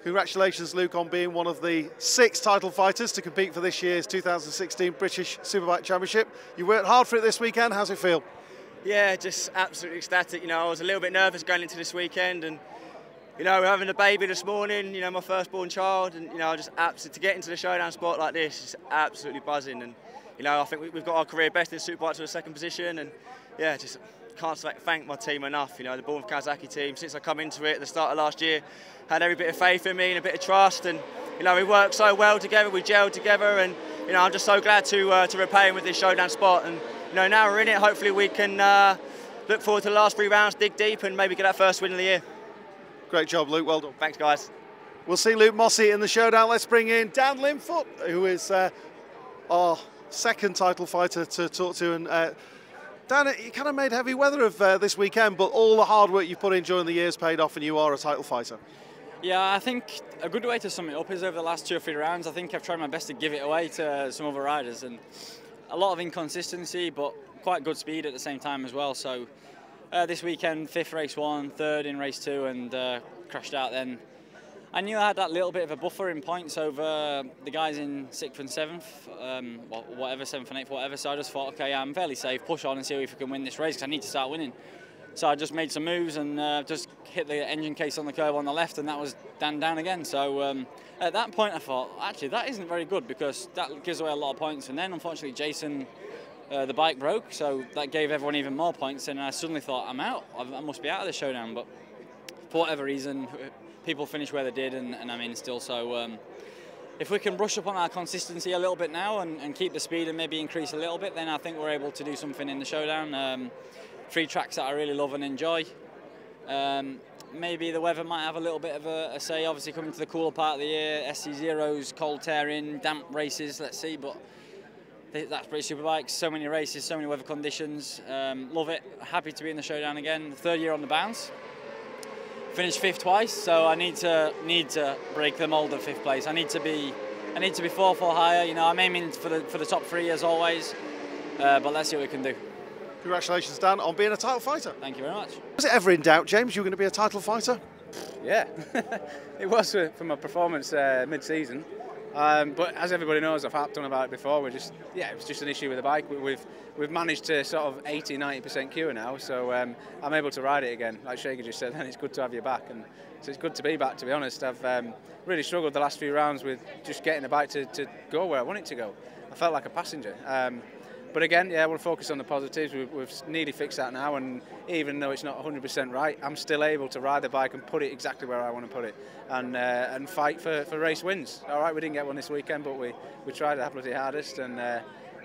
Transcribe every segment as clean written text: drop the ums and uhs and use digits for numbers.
Congratulations, Luke, on being one of the 6 title fighters to compete for this year's 2016 British Superbike Championship. You worked hard for it this weekend. How's it feel? Yeah, just absolutely ecstatic. You know, I was a little bit nervous going into this weekend, and you know, we're having a baby this morning. You know, my firstborn child, and you know, just absolutely to get into the Showdown spot like this is absolutely buzzing. And you know, I think we've got our career best in Superbike to the 2nd position, and yeah, just can't thank my team enough. You know, the Born Kawasaki team, since I come into it at the start of last year, had every bit of faith in me and a bit of trust, and you know, we worked so well together, we gelled together, and you know, I'm just so glad to repay him with this Showdown spot. And you know, now we're in it. Hopefully, we can look forward to the last 3 rounds, dig deep, and maybe get that first win of the year. Great job, Luke. Well done. Thanks, guys. We'll see Luke Mossey in the Showdown. Let's bring in Dan Linfoot, who is our 2nd title fighter to talk to. And Dan, you kind of made heavy weather of this weekend, but all the hard work you put in during the years paid off, and you are a title fighter. Yeah, I think a good way to sum it up is over the last 2 or 3 rounds, I think I've tried my best to give it away to some other riders, and a lot of inconsistency, but quite good speed at the same time as well. So this weekend, 5th race 1, 3rd in race 2, and crashed out then. I knew I had that little bit of a buffer in points over the guys in 6th and 7th, whatever, 7th and 8th, whatever. So I just thought, okay, I'm fairly safe, push on and see if we can win this race, because I need to start winning. So I just made some moves and just hit the engine case on the curb on the left, and that was down again. So at that point I thought, actually, that isn't very good, because that gives away a lot of points. And then unfortunately Jason, the bike broke, so that gave everyone even more points, and I suddenly thought, I'm out. I must be out of the Showdown. But for whatever reason, people finished where they did, and I'm in still. So if we can brush up on our consistency a little bit now and keep the speed and maybe increase a little bit, then I think we're able to do something in the Showdown. 3 tracks that I really love and enjoy. Maybe the weather might have a little bit of a say, obviously coming to the cooler part of the year, SC0s, cold tearing, damp races, let's see, but that's British Superbikes, so many races, so many weather conditions. Love it, happy to be in the Showdown again. 3rd year on the bounce. Finished 5th twice, so I need to break the mould of 5th place. I need to be 4 higher. You know, I'm aiming for the top 3 as always, but let's see what we can do. Congratulations, Dan, on being a title fighter. Thank you very much. Was it ever in doubt, James, you were going to be a title fighter? Yeah, it was for my performance mid-season. But as everybody knows, I've harped on about it before. It was just an issue with the bike. We've managed to sort of 80–90% cure now, so I'm able to ride it again. Like Shaker just said, and it's good to have you back, and so it's good to be back. To be honest, I've really struggled the last few rounds with just getting the bike to go where I want it to go. I felt like a passenger. But again, yeah, we'll focus on the positives. We've nearly fixed that now, and even though it's not 100% right, I'm still able to ride the bike and put it exactly where I want to put it, and fight for race wins. All right, we didn't get one this weekend, but we tried our bloody hardest, and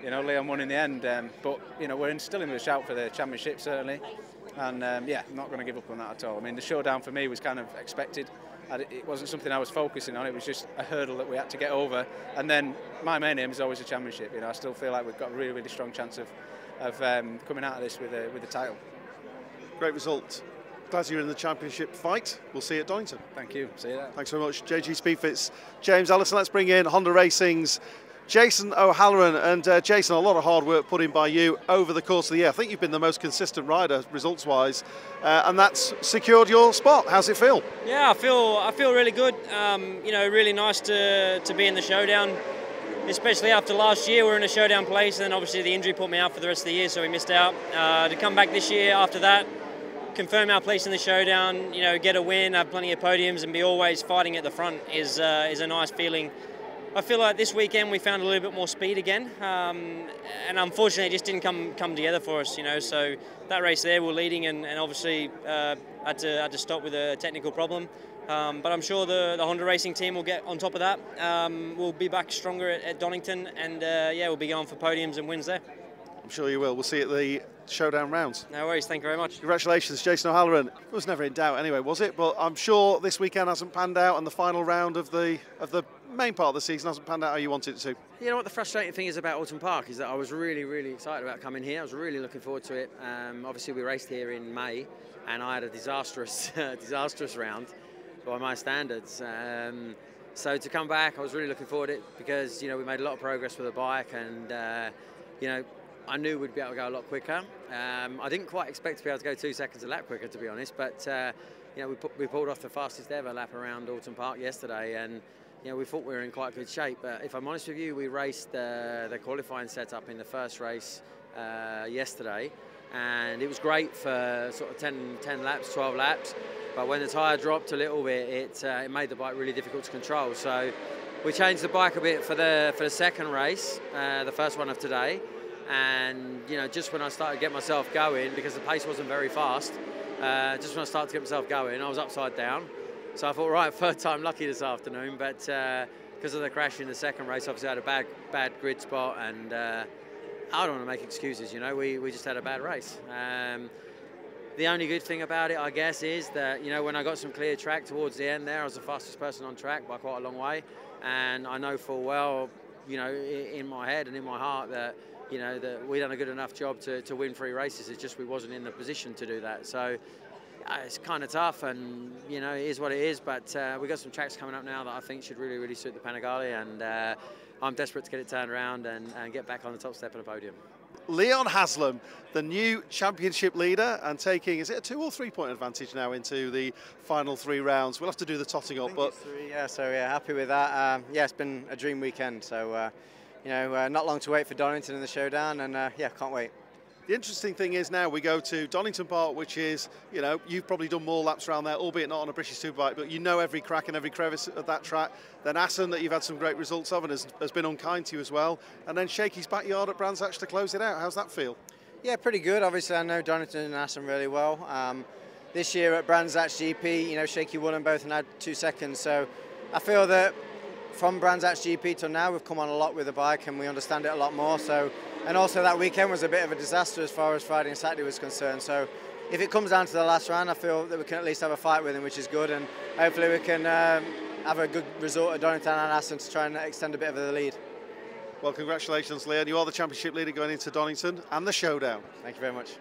you know, Leon won in the end. But you know, we're still in the shout for the championship certainly, and yeah, I'm not going to give up on that at all. I mean, the Showdown for me was kind of expected. It wasn't something I was focusing on. It was just a hurdle that we had to get over. And then my main aim is always a championship. You know, I still feel like we've got a really, really strong chance of coming out of this with the title. Great result. Glad you're in the championship fight. We'll see you at Donington. Thank you. See you there. Thanks very much, JG Speedfit's James Ellison. Let's bring in Honda Racing's Jason O'Halloran. And Jason, a lot of hard work put in by you over the course of the year. I think you've been the most consistent rider results-wise, and that's secured your spot. How's it feel? Yeah, I feel really good. You know, really nice to be in the Showdown, especially after last year. We were in a Showdown place, and then obviously the injury put me out for the rest of the year, so we missed out. To come back this year after that, confirm our place in the Showdown, you know, get a win, have plenty of podiums, and be always fighting at the front is a nice feeling. I feel like this weekend we found a little bit more speed again, and unfortunately it just didn't come together for us, you know. So that race there we're leading, and obviously had to stop with a technical problem. But I'm sure the Honda Racing team will get on top of that. We'll be back stronger at Donington, and yeah, we'll be going for podiums and wins there. I'm sure you will. We'll see you at the Showdown rounds. No worries, thank you very much. Congratulations, Jason O'Halloran. It was never in doubt anyway, was it? But I'm sure this weekend hasn't panned out, and the final round of the main part of the season hasn't panned out how you wanted it to. You know what the frustrating thing is about Donington Park is that I was really, really excited about coming here. I was really looking forward to it. Obviously we raced here in May, and I had a disastrous round by my standards. So to come back, I was really looking forward to it, because you know we made a lot of progress with the bike, and you know, I knew we'd be able to go a lot quicker. I didn't quite expect to be able to go 2 seconds a lap quicker, to be honest, but you know, we pulled off the fastest ever lap around Donington Park yesterday, and you know, we thought we were in quite good shape. But if I'm honest with you, we raced the qualifying setup in the first race yesterday, and it was great for sort of 10 laps, 12 laps. But when the tyre dropped a little bit, it made the bike really difficult to control. So we changed the bike a bit for the second race, the first one of today. And you know, just when I started to get myself going, because the pace wasn't very fast, just when I started to get myself going, I was upside down. So I thought, right, third time lucky this afternoon. But because of the crash in the second race, obviously I had a bad grid spot, and I don't want to make excuses. You know, we just had a bad race. The only good thing about it, I guess, is that, you know, when I got some clear track towards the end there, I was the fastest person on track by quite a long way. And I know full well, you know, in my head and in my heart that, you know, that we done a good enough job to win 3 races. It's just we wasn't in the position to do that. So it's kind of tough, and you know, it is what it is. But we got some tracks coming up now that I think should really suit the Panigale, and I'm desperate to get it turned around and get back on the top step of the podium. Leon Haslam, the new championship leader, and taking, is it a 2 or 3 point advantage now into the final 3 rounds? We'll have to do the totting up, but it's 3, yeah. So yeah, happy with that. Yeah, it's been a dream weekend. So you know, not long to wait for Donington in the Showdown, and yeah, can't wait. The interesting thing is now we go to Donington Park, which is, you know, you've probably done more laps around there, albeit not on a British Superbike, but you know every crack and every crevice of that track. Then Assen, that you've had some great results of and has been unkind to you as well. And then Shakey's backyard at Brands Hatch to close it out. How's that feel? Yeah, pretty good. Obviously, I know Donington and Assen really well. This year at Brands Hatch GP, you know, Shakey won them both and had 2 seconds. So I feel that from Brands Hatch GP till now, we've come on a lot with the bike and we understand it a lot more. So, and also that weekend was a bit of a disaster as far as Friday and Saturday was concerned. So if it comes down to the last round, I feel that we can at least have a fight with him, which is good. And hopefully we can have a good result at Donington and Assen to try and extend a bit of the lead. Well, congratulations, Leon. You are the championship leader going into Donington and the Showdown. Thank you very much.